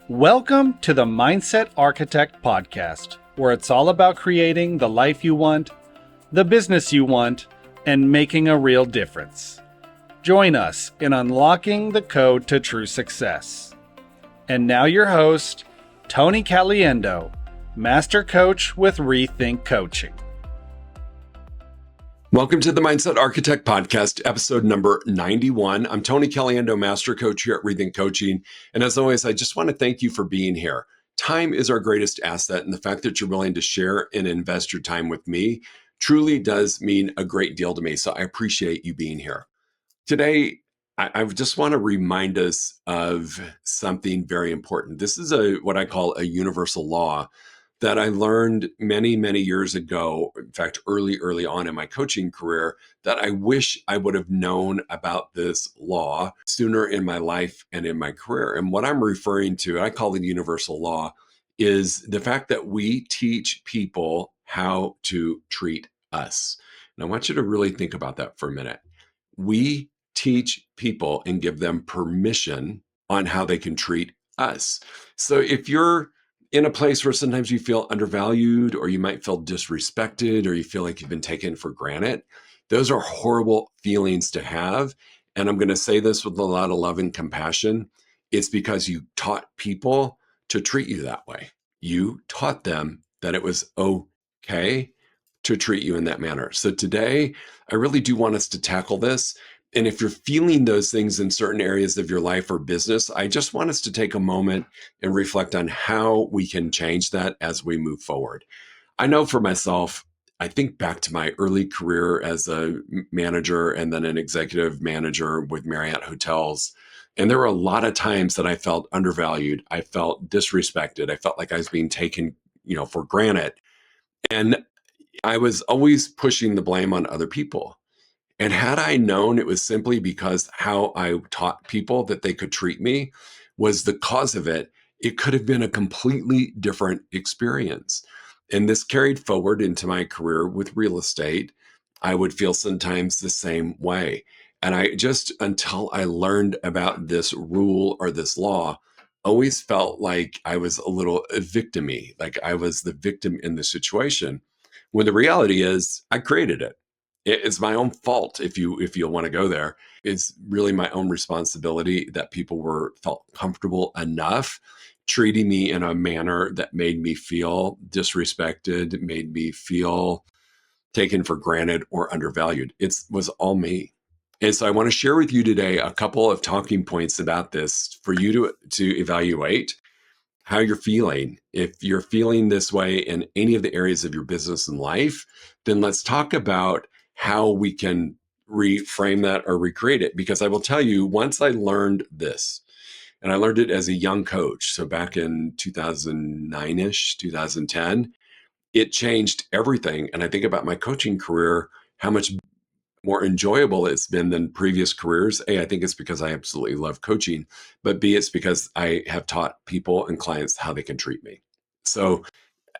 Welcome to the Mindset Architect Podcast, where it's all about creating the life you want, the business you want, and making a real difference. Join us in unlocking the code to true success. And now your host, Tony Caliendo, Master Coach with Rethink Coaching. Welcome to the Mindset Architect Podcast, episode number 91. I'm Tony Caliendo, Master Coach here at Rethink Coaching. And as always, I just want to thank you for being here. Time is our greatest asset, and the fact that you're willing to share and invest your time with me truly does mean a great deal to me. So I appreciate you being here. Today, I just want to remind us of something very important. This is what I call a universal law that I learned many, many years ago, in fact, early on in my coaching career, that I wish I would have known about this law sooner in my life and in my career. And what I'm referring to, I call it universal law, is the fact that we teach people how to treat us. And I want you to really think about that for a minute. We teach people and give them permission on how they can treat us. So if you're in a place where sometimes you feel undervalued, or you might feel disrespected, or you feel like you've been taken for granted, those are horrible feelings to have. And I'm going to say this with a lot of love and compassion. It's because you taught people to treat you that way. You taught them that it was okay to treat you in that manner. So today, I really do want us to tackle this. And if you're feeling those things in certain areas of your life or business, I just want us to take a moment and reflect on how we can change that as we move forward. I know for myself, I think back to my early career as a manager and then an executive manager with Marriott hotels. And there were a lot of times that I felt undervalued. I felt disrespected. I felt like I was being taken, for granted. And I was always pushing the blame on other people. And had I known it was simply because how I taught people that they could treat me was the cause of it, it could have been a completely different experience. And this carried forward into my career with real estate. I would feel sometimes the same way. And I just, until I learned about this rule or this law, always felt like I was a little victim-y, like I was the victim in the situation. When the reality is I created it. It's my own fault if you'll want to go there. It's really my own responsibility that people felt comfortable enough treating me in a manner that made me feel disrespected, made me feel taken for granted or undervalued. It was all me. And so I want to share with you today a couple of talking points about this for you to evaluate how you're feeling. If you're feeling this way in any of the areas of your business and life, then let's talk about how we can reframe that or recreate it. Because I will tell you, once I learned this, and I learned it as a young coach, so back in 2009-ish, 2010, it changed everything. And I think about my coaching career, how much more enjoyable it's been than previous careers. A, I think it's because I absolutely love coaching, but B, it's because I have taught people and clients how they can treat me. So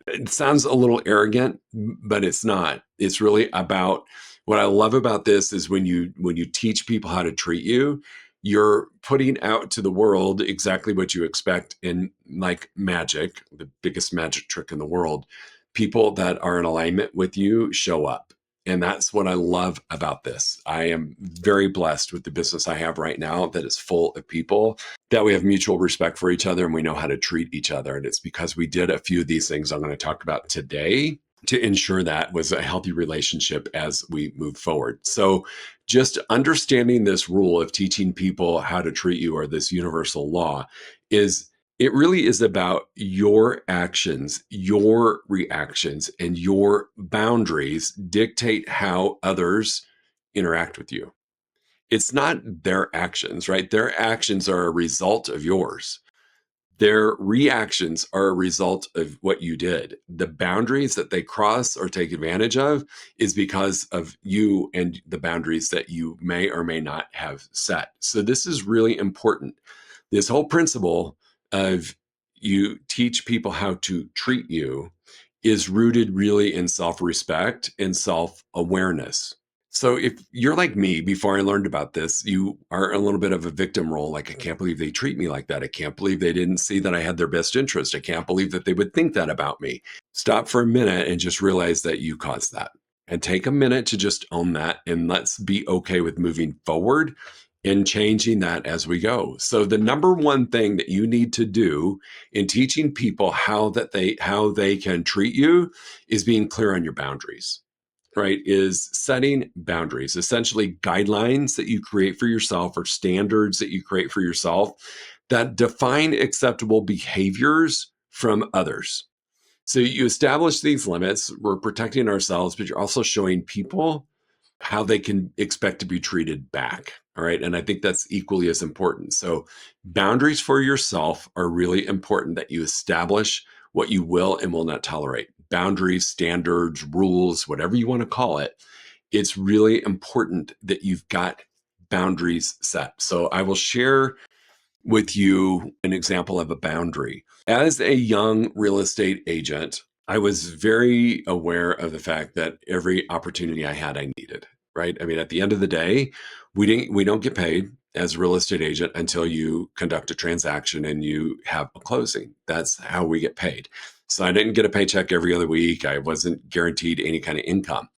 it sounds a little arrogant, but it's not. It's really about what I love about this is when you teach people how to treat you, you're putting out to the world exactly what you expect. In like magic, the biggest magic trick in the world, people that are in alignment with you show up. And that's what I love about this. I am very blessed with the business I have right now that is full of people that we have mutual respect for each other and we know how to treat each other. And it's because we did a few of these things I'm going to talk about today to ensure that was a healthy relationship as we move forward. So just understanding this rule of teaching people how to treat you, or this universal law, it really is about your actions, your reactions, and your boundaries dictate how others interact with you. It's not their actions, right? Their actions are a result of yours. Their reactions are a result of what you did. The boundaries that they cross or take advantage of is because of you and the boundaries that you may or may not have set. So this is really important. This whole principle of you teach people how to treat you is rooted really in self-respect and self-awareness. So if you're like me, before I learned about this, you are a little bit of a victim role. Like, I can't believe they treat me like that. I can't believe they didn't see that I had their best interest. I can't believe that they would think that about me. Stop for a minute and just realize that you caused that. And take a minute to just own that. And let's be okay with moving forward and changing that as we go. So the number one thing that you need to do in teaching people how they can treat you is being clear on your boundaries, right? Is setting boundaries, essentially guidelines that you create for yourself or standards that you create for yourself that define acceptable behaviors from others. So you establish these limits, we're protecting ourselves, but you're also showing people how they can expect to be treated back. All right. And I think that's equally as important. So boundaries for yourself are really important, that you establish what you will and will not tolerate. Boundaries, standards, rules, whatever you want to call it. It's really important that you've got boundaries set. So I will share with you an example of a boundary. As a young real estate agent, I was very aware of the fact that every opportunity I had, I needed, right? I mean, at the end of the day, we don't get paid as a real estate agent until you conduct a transaction and you have a closing. That's how we get paid. So I didn't get a paycheck every other week. I wasn't guaranteed any kind of income.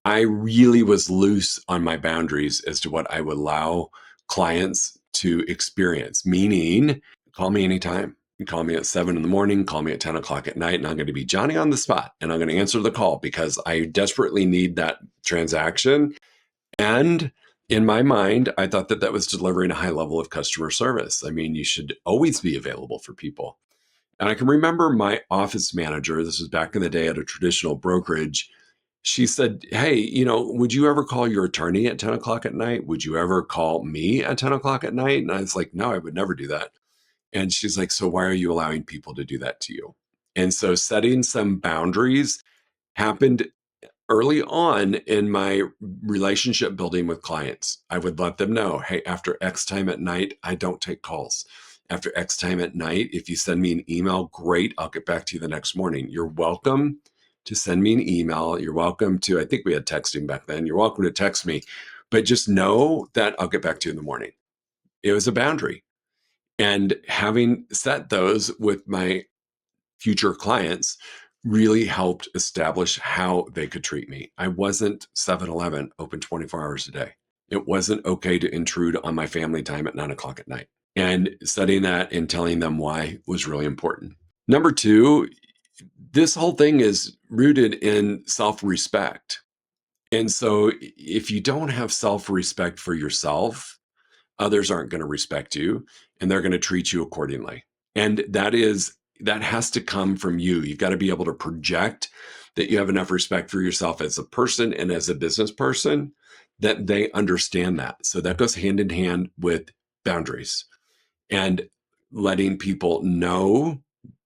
I really was loose on my boundaries as to what I would allow clients to experience, meaning call me anytime. You call me at 7 in the morning, call me at 10 o'clock at night, and I'm going to be Johnny on the spot. And I'm going to answer the call because I desperately need that transaction. And in my mind, I thought that that was delivering a high level of customer service. I mean, you should always be available for people. And I can remember my office manager, this was back in the day at a traditional brokerage. She said, "Hey, would you ever call your attorney at 10 o'clock at night? Would you ever call me at 10 o'clock at night?" And I was like, "No, I would never do that." And she's like, "So why are you allowing people to do that to you?" And so setting some boundaries happened early on in my relationship building with clients. I would let them know, hey, after X time at night, I don't take calls. After X time at night, if you send me an email, great, I'll get back to you the next morning. You're welcome to send me an email. You're welcome to, I think we had texting back then. You're welcome to text me, but just know that I'll get back to you in the morning. It was a boundary. And having set those with my future clients really helped establish how they could treat me. I wasn't 7-Eleven open 24 hours a day. It wasn't okay to intrude on my family time at 9 o'clock at night. And setting that and telling them why was really important. Number two, this whole thing is rooted in self-respect. And so if you don't have self-respect for yourself, others aren't going to respect you and they're going to treat you accordingly. And that has to come from you. You've got to be able to project that you have enough respect for yourself as a person and as a business person, that they understand that. So that goes hand in hand with boundaries and letting people know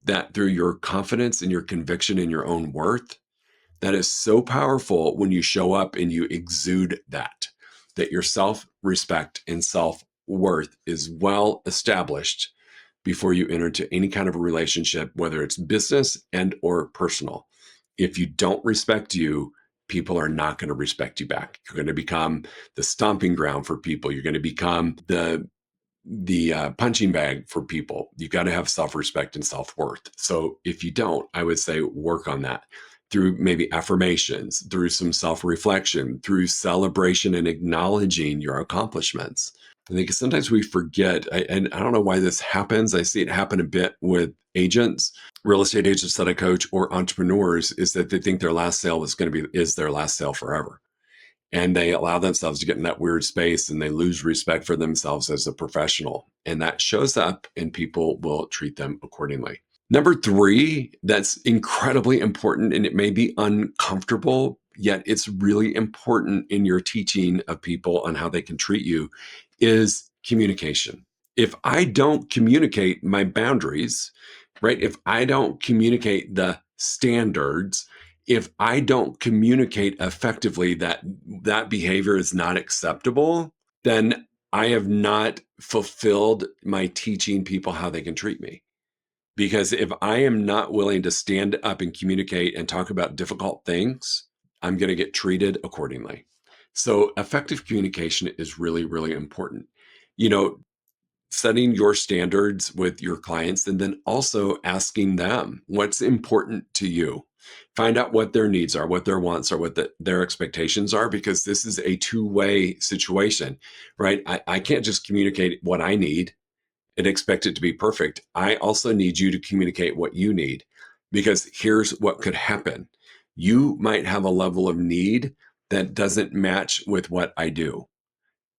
that through your confidence and your conviction in your own worth. That is so powerful when you show up and you exude that your self-respect and self-worth is well established before you enter into any kind of a relationship, whether it's business and or personal. If you don't respect you, people are not going to respect you back. You're going to become the stomping ground for people. You're going to become the punching bag for people. You've got to have self-respect and self-worth. So if you don't, I would say work on that through maybe affirmations, through some self-reflection, through celebration and acknowledging your accomplishments. I think sometimes we forget, and I don't know why this happens. I see it happen a bit with agents, real estate agents that I coach, or entrepreneurs, is that they think their last sale is their last sale forever. And they allow themselves to get in that weird space and they lose respect for themselves as a professional. And that shows up and people will treat them accordingly. Number three, that's incredibly important and it may be uncomfortable, yet it's really important in your teaching of people on how they can treat you, is communication. If I don't communicate my boundaries, right? If I don't communicate the standards, if I don't communicate effectively that that behavior is not acceptable, then I have not fulfilled my teaching people how they can treat me. Because if I am not willing to stand up and communicate and talk about difficult things, I'm going to get treated accordingly. So effective communication is really, really important. You know, setting your standards with your clients and then also asking them what's important to you. Find out what their needs are, what their wants are, what their expectations are, because this is a two-way situation, right? I can't just communicate what I need and expect it to be perfect. I also need you to communicate what you need, because here's what could happen. You might have a level of need that doesn't match with what I do.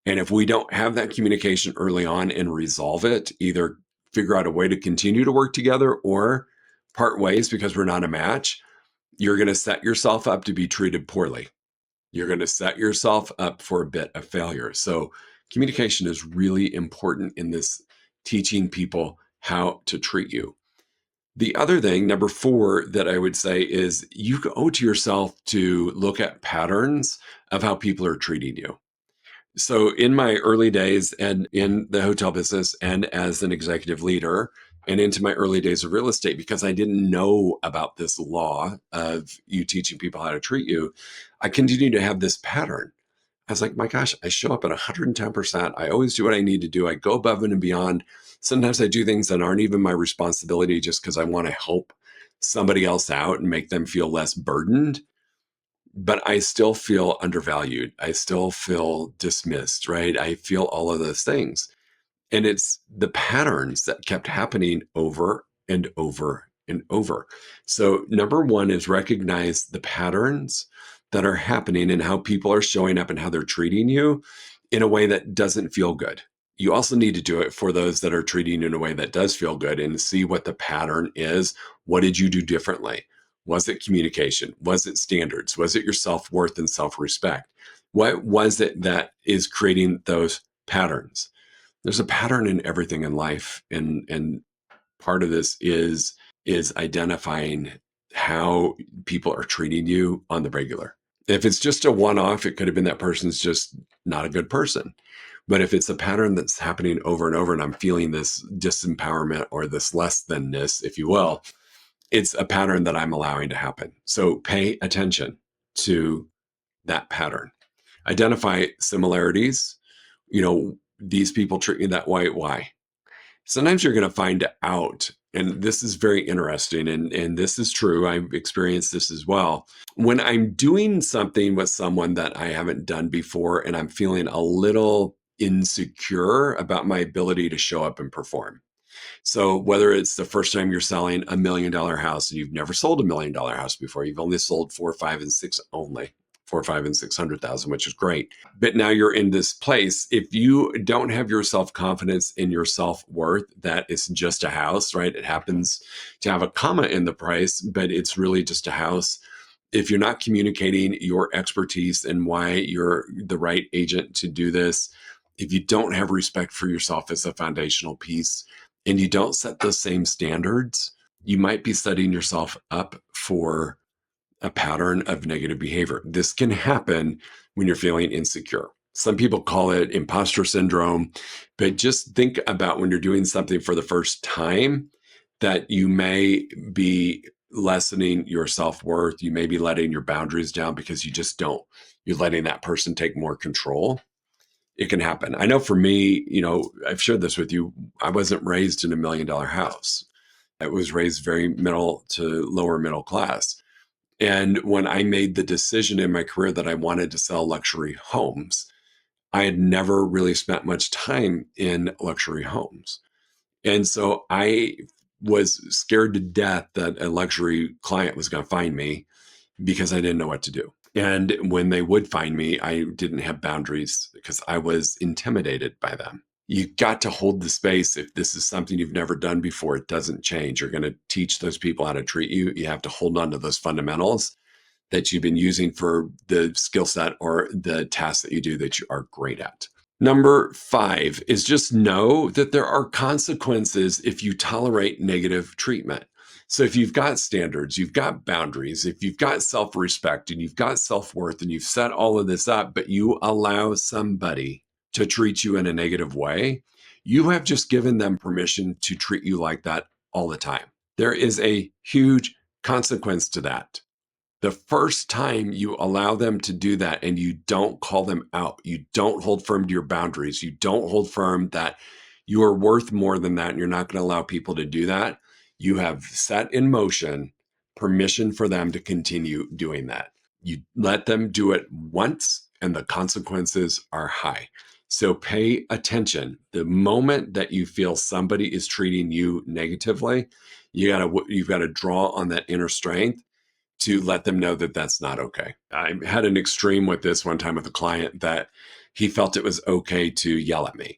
And if we don't have that communication early on and resolve it, either figure out a way to continue to work together or part ways because we're not a match, you're going to set yourself up to be treated poorly. You're going to set yourself up for a bit of failure. So, communication is really important in this, teaching people how to treat you. The other thing, number 4, that I would say is you owe to yourself to look at patterns of how people are treating you. So, in my early days and in the hotel business and as an executive leader, and into my early days of real estate, because I didn't know about this law of you teaching people how to treat you, I continued to have this pattern. I was like, my gosh, I show up at 110%. I always do what I need to do. I go above and beyond. Sometimes I do things that aren't even my responsibility just because I want to help somebody else out and make them feel less burdened, but I still feel undervalued. I still feel dismissed, right? I feel all of those things. And it's the patterns that kept happening over and over and over. So, number 1 is recognize the patterns that are happening and how people are showing up and how they're treating you in a way that doesn't feel good. You also need to do it for those that are treating you in a way that does feel good and see what the pattern is. What did you do differently? Was it communication? Was it standards? Was it your self-worth and self-respect? What was it that is creating those patterns? There's a pattern in everything in life, and part of this is identifying how people are treating you on the regular. If it's just a one-off, it could have been that person's just not a good person. But if it's a pattern that's happening over and over, and I'm feeling this disempowerment or this less thanness, if you will, it's a pattern that I'm allowing to happen. So pay attention to that pattern. Identify similarities. These people treat me that way. Why? Sometimes you're going to find out, and this is very interesting, and this is true. I've experienced this as well. When I'm doing something with someone that I haven't done before, and I'm feeling a little insecure about my ability to show up and perform. So whether it's the first time you're selling $1 million house and you've never sold $1 million house before, you've only sold 4, 5, and 6 only. 4, 5, and 600,000, which is great. But now you're in this place. If you don't have your self-confidence and your self-worth, that it's just a house, right? It happens to have a comma in the price, but it's really just a house. If you're not communicating your expertise and why you're the right agent to do this, if you don't have respect for yourself as a foundational piece, and you don't set those same standards, you might be setting yourself up for a pattern of negative behavior. This can happen when you're feeling insecure. Some people call it imposter syndrome, but just think about when you're doing something for the first time that you may be lessening your self-worth. You may be letting your boundaries down because you just don't. You're letting that person take more control. It can happen. I know for me, I've shared this with you. I wasn't raised in $1 million house. I was raised very middle to lower middle class. And when I made the decision in my career that I wanted to sell luxury homes, I had never really spent much time in luxury homes. And so I was scared to death that a luxury client was going to find me because I didn't know what to do. And when they would find me, I didn't have boundaries because I was intimidated by them. You got to hold the space. If this is something you've never done before, it doesn't change. You're going to teach those people how to treat you. You have to hold on to those fundamentals that you've been using for the skill set or the tasks that you do that you are great at. Number 5 is just know that there are consequences if you tolerate negative treatment. So if you've got standards, you've got boundaries, if you've got self-respect and you've got self-worth and you've set all of this up, but you allow somebody to treat you in a negative way, you have just given them permission to treat you like that all the time. There is a huge consequence to that. The first time you allow them to do that and you don't call them out, you don't hold firm to your boundaries, you don't hold firm that you are worth more than that and you're not going to allow people to do that, you have set in motion permission for them to continue doing that. You let them do it once and the consequences are high. So pay attention. The moment that you feel somebody is treating you negatively, you've got to draw on that inner strength to let them know that that's not okay. I had an extreme with this one time with a client that he felt it was okay to yell at me.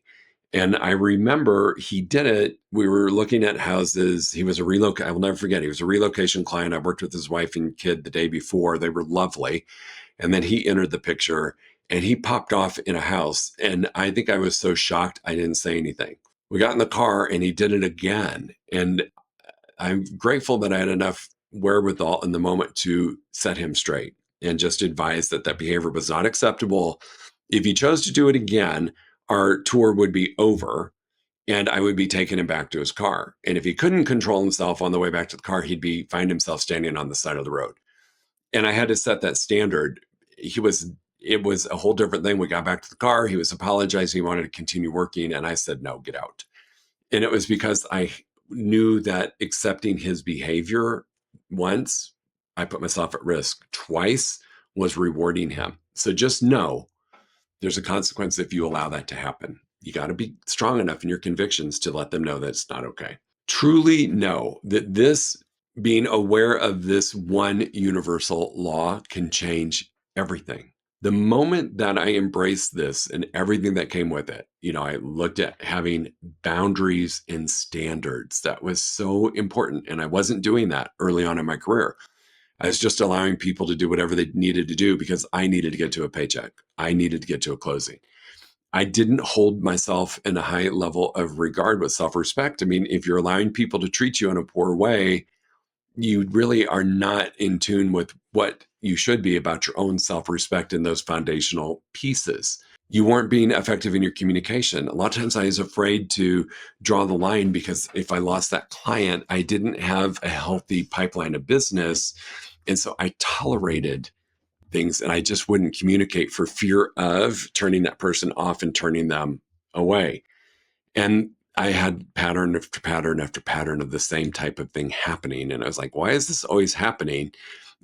And I remember he did it. We were looking at houses. He was I will never forget. He was a relocation client. I worked with his wife and kid the day before. They were lovely. And then he entered the picture and he popped off in a house. And I think I was so shocked, I didn't say anything. We got in the car and he did it again. And I'm grateful that I had enough wherewithal in the moment to set him straight and just advise that that behavior was not acceptable. If he chose to do it again, our tour would be over and I would be taking him back to his car. And if he couldn't control himself on the way back to the car, find himself standing on the side of the road. And I had to set that standard. It was a whole different thing. We got back to the car. He was apologizing. He wanted to continue working. And I said, no, get out. And it was because I knew that accepting his behavior once, I put myself at risk. Twice was rewarding him. So just know there's a consequence if you allow that to happen. You got to be strong enough in your convictions to let them know that it's not okay. Truly know that being aware of this one universal law can change everything. The moment that I embraced this and everything that came with it, I looked at having boundaries and standards. That was so important. And I wasn't doing that early on in my career. I was just allowing people to do whatever they needed to do because I needed to get to a paycheck. I needed to get to a closing. I didn't hold myself in a high level of regard with self-respect. I mean, if you're allowing people to treat you in a poor way, you really are not in tune with what you should be about your own self-respect and those foundational pieces. You weren't being effective in your communication. A lot of times I was afraid to draw the line because if I lost that client, I didn't have a healthy pipeline of business. And so I tolerated things and I just wouldn't communicate for fear of turning that person off and turning them away. And I had pattern after pattern after pattern of the same type of thing happening. And I was like, why is this always happening?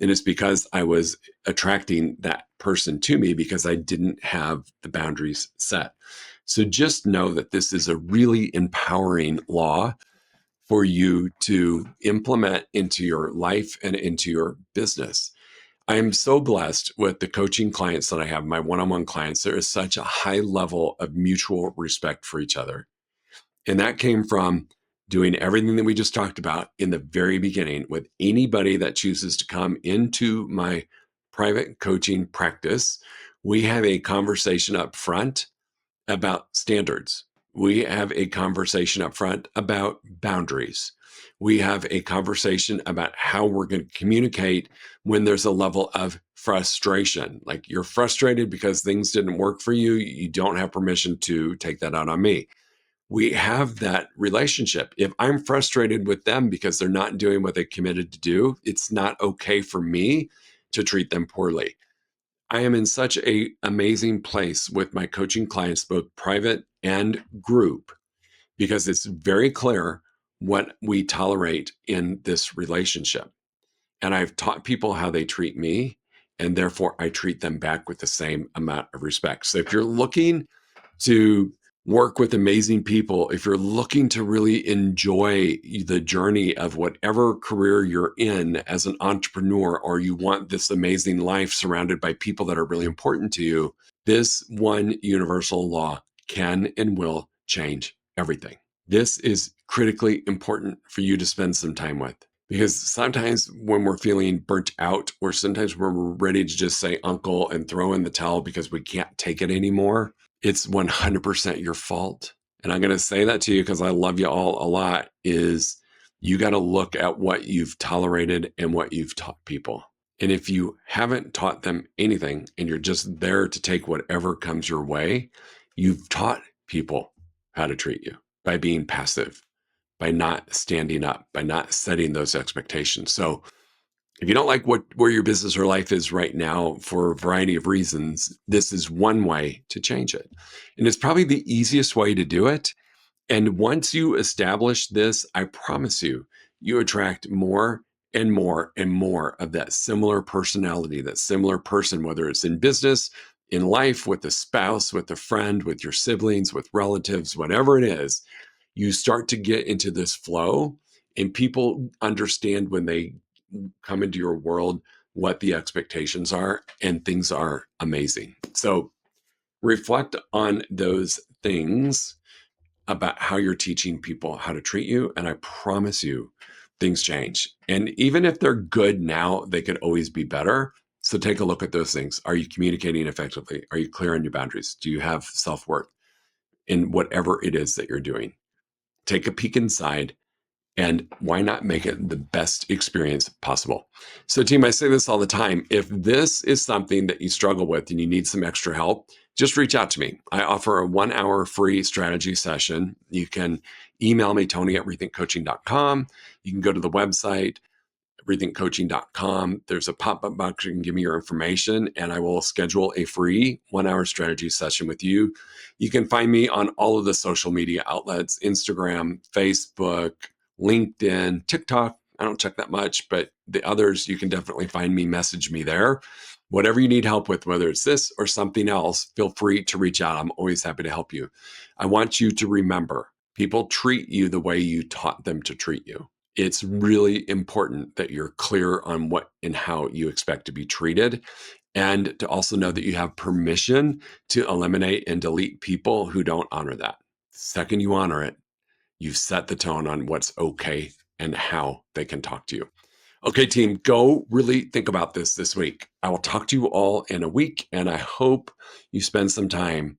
And it's because I was attracting that person to me because I didn't have the boundaries set. So just know that this is a really empowering law for you to implement into your life and into your business. I am so blessed with the coaching clients that I have, my one-on-one clients. There is such a high level of mutual respect for each other. And that came from doing everything that we just talked about in the very beginning with anybody that chooses to come into my private coaching practice. We have a conversation up front about standards. We have a conversation up front about boundaries. We have a conversation about how we're going to communicate when there's a level of frustration. Like you're frustrated because things didn't work for you. You don't have permission to take that out on me. We have that relationship. If I'm frustrated with them because they're not doing what they committed to do, it's not okay for me to treat them poorly. I am in such an amazing place with my coaching clients, both private and group, because it's very clear what we tolerate in this relationship. And I've taught people how they treat me, and therefore I treat them back with the same amount of respect. So if you're looking to work with amazing people, if you're looking to really enjoy the journey of whatever career you're in as an entrepreneur, or you want this amazing life surrounded by people that are really important to you, this one universal law can and will change everything. This is critically important for you to spend some time with. Because sometimes when we're feeling burnt out, or sometimes when we're ready to just say uncle and throw in the towel because we can't take it anymore, it's 100% your fault. And I'm going to say that to you because I love you all a lot, is you got to look at what you've tolerated and what you've taught people. And if you haven't taught them anything and you're just there to take whatever comes your way, you've taught people how to treat you by being passive, by not standing up, by not setting those expectations. So If you don't like where your business or life is right now for a variety of reasons, this is one way to change it. And it's probably the easiest way to do it. And once you establish this, I promise you, you attract more and more and more of that similar personality, that similar person, whether it's in business, in life, with a spouse, with a friend, with your siblings, with relatives, whatever it is. You start to get into this flow, and people understand when they come into your world what the expectations are, and things are amazing. So reflect on those things about how you're teaching people how to treat you. And I promise you, things change. And even if they're good now, they could always be better. So take a look at those things. Are you communicating effectively? Are you clear on your boundaries? Do you have self-worth in whatever it is that you're doing? Take a peek inside, and why not make it the best experience possible? So team, I say this all the time. If this is something that you struggle with and you need some extra help, just reach out to me. I offer a 1-hour free strategy session. You can email me, Tony@rethinkcoaching.com. You can go to the website, rethinkcoaching.com. There's a pop-up box. You can give me your information and I will schedule a free 1-hour strategy session with you. You can find me on all of the social media outlets, Instagram, Facebook, LinkedIn, TikTok. I don't check that much, but the others, you can definitely find me, message me there. Whatever you need help with, whether it's this or something else, feel free to reach out. I'm always happy to help you. I want you to remember, people treat you the way you taught them to treat you. It's really important that you're clear on what and how you expect to be treated, and to also know that you have permission to eliminate and delete people who don't honor that. The second you honor it, you've set the tone on what's okay and how they can talk to you. Okay, team, go really think about this week. I will talk to you all in a week, and I hope you spend some time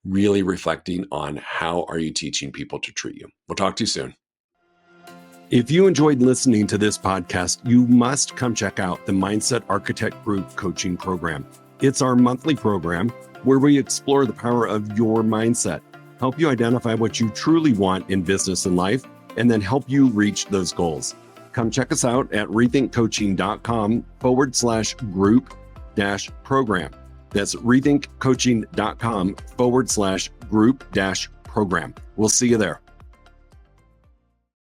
really reflecting on how are you teaching people to treat you. We'll talk to you soon. If you enjoyed listening to this podcast, you must come check out the Mindset Architect Group Coaching Program. It's our monthly program where we explore the power of your mindset, help you identify what you truly want in business and life, and then help you reach those goals. Come check us out at rethinkcoaching.com/group-program. That's rethinkcoaching.com/group-program. We'll see you there.